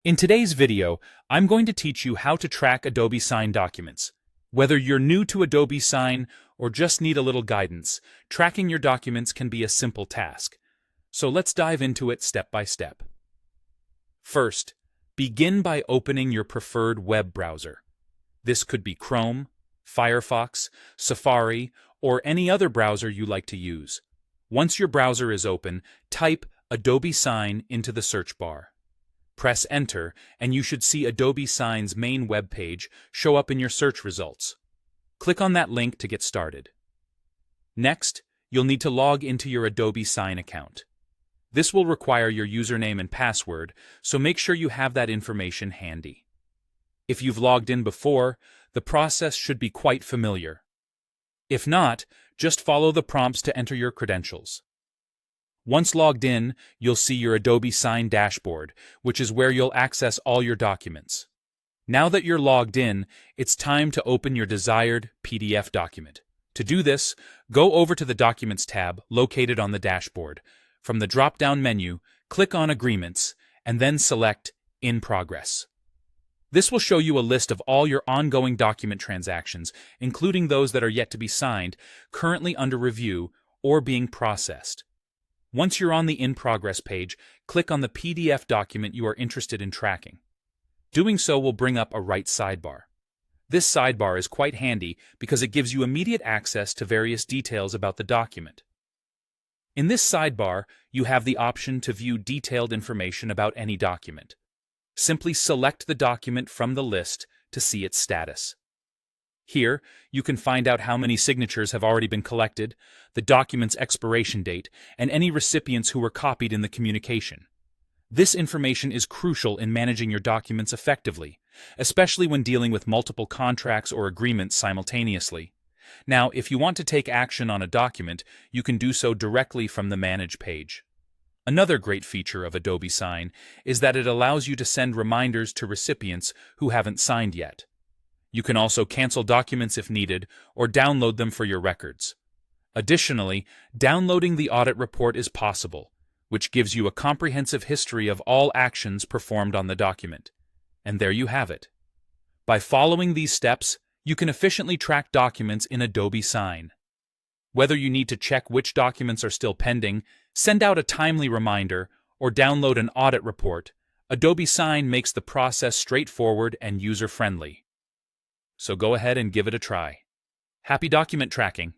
In today's video, I'm going to teach you how to track Adobe Sign documents. Whether you're new to Adobe Sign or just need a little guidance, tracking your documents can be a simple task. So let's dive into it step by step. First, begin by opening your preferred web browser. This could be Chrome, Firefox, Safari, or any other browser you like to use. Once your browser is open, type Adobe Sign into the search bar. Press Enter, and you should see Adobe Sign's main web page show up in your search results. Click on that link to get started. Next, you'll need to log into your Adobe Sign account. This will require your username and password, so make sure you have that information handy. If you've logged in before, the process should be quite familiar. If not, just follow the prompts to enter your credentials. Once logged in, you'll see your Adobe Sign dashboard, which is where you'll access all your documents. Now that you're logged in, it's time to open your desired PDF document. To do this, go over to the Documents tab located on the dashboard. From the drop-down menu, click on Agreements, and then select In Progress. This will show you a list of all your ongoing document transactions, including those that are yet to be signed, currently under review, or being processed. Once you're on the In Progress page, click on the PDF document you are interested in tracking. Doing so will bring up a right sidebar. This sidebar is quite handy because it gives you immediate access to various details about the document. In this sidebar, you have the option to view detailed information about any document. Simply select the document from the list to see its status. Here, you can find out how many signatures have already been collected, the document's expiration date, and any recipients who were copied in the communication. This information is crucial in managing your documents effectively, especially when dealing with multiple contracts or agreements simultaneously. Now, if you want to take action on a document, you can do so directly from the Manage page. Another great feature of Adobe Sign is that it allows you to send reminders to recipients who haven't signed yet. You can also cancel documents if needed, or download them for your records. Additionally, downloading the audit report is possible, which gives you a comprehensive history of all actions performed on the document. And there you have it. By following these steps, you can efficiently track documents in Adobe Sign. Whether you need to check which documents are still pending, send out a timely reminder, or download an audit report, Adobe Sign makes the process straightforward and user-friendly. So go ahead and give it a try. Happy document tracking!